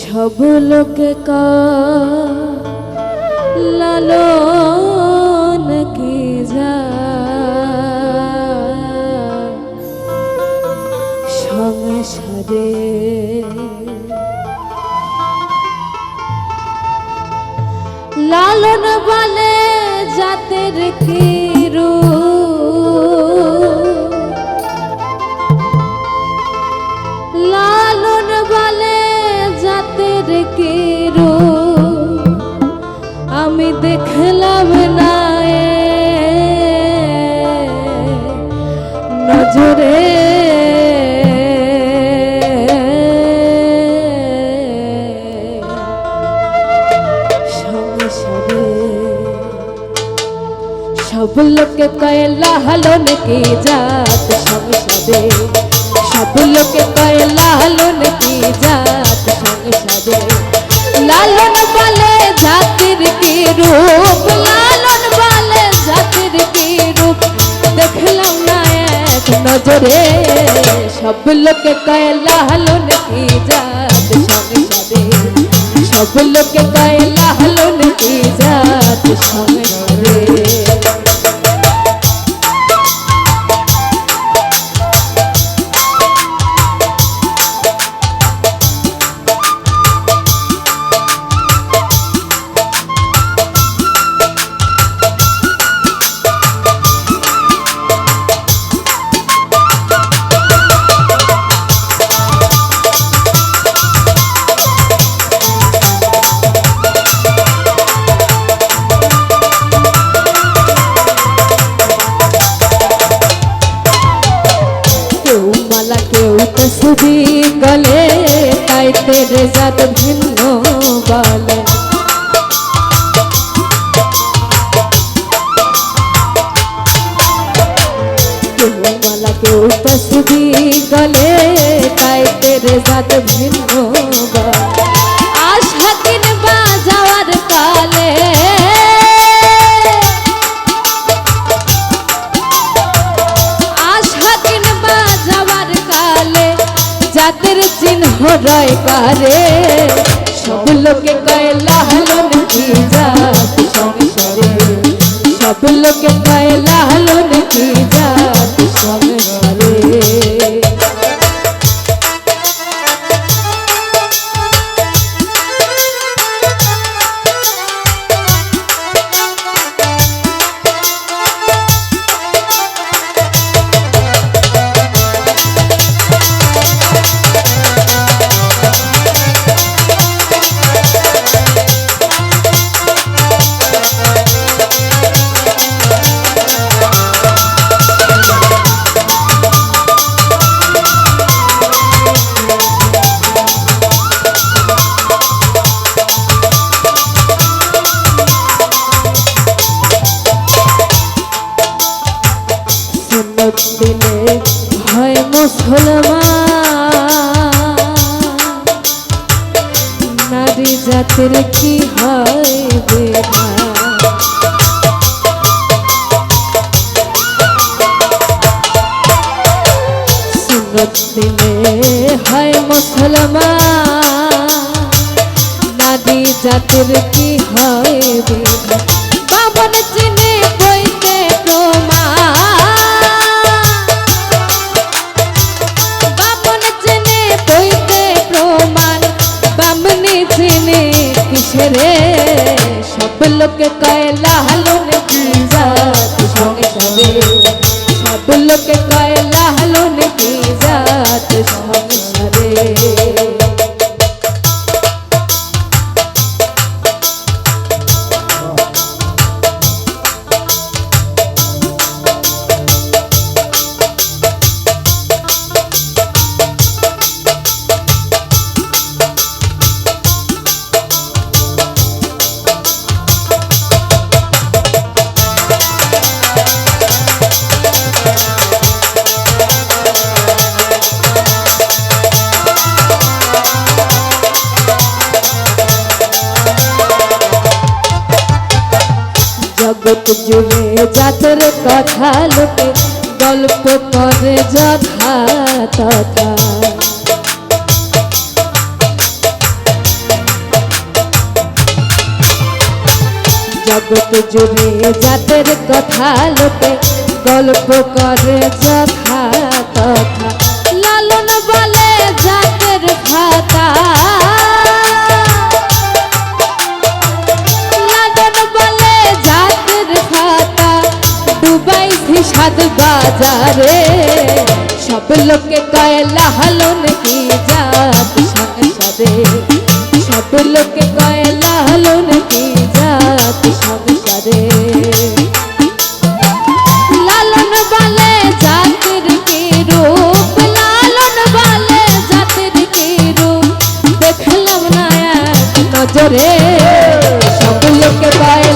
সব লোকে লালন কি সংসারে লালন বলে জাতের কি লালন বলে জাতের কি আমি দেখলাম না নজরে সব লোকে কয় লালন কি জাত সংসারে সব লোকে কয় লালন কি জাত সংসারে লালন বলে জাতির কি রূপ লালন বলে জাতির কি রূপ দেখলাম না এক নজরে সব লোকে কয় লালন কি জাত সংসারে সব লোকে কয় লালন কি জাত সংসারে তসবি গলে তাই তেরে জাত ভিন্ন বলে মালা কেউ তসবি গলে তাই তেরে জাত ভিন্ন বলে আশা কিনবা যাওয়ার কালে জাতের চিহ্ন রয় কারে সব লোকে কয় লালন কি জাত সংসারে সব লোকে কয় লালন কি জাত সংসারে দিলে হয় মুসলমান নারী জাতির কি হয় সুন্নত দিলে হয় মুসলমান নারী জাতির কি হয় বাবন চিনে বইতে প্রমাণ রে সব লোকে কয় লালন কি জাত সংসারে সব লোকে কয় লালন কি জাত সংসারে জগৎ জুড়ে জাতের কথা লোকে গল্প করে যথা তথা জগৎ জুড়ে জাতের কথা লোকে গল্প করে যথা তথা লালন বলে জাতের ভাতা লালন বলে জাতের ভাতা ডুবাইছি সাত বাজারে সব লোকে কয় লালন কি জাত সংসারে সব লোকে কয় লালন কি জাত সংসারে লালন বলে জাতের কি রূপ লালন বলে জাতের কি রূপ দেখলাম না এক নজরে সব লোকে কয়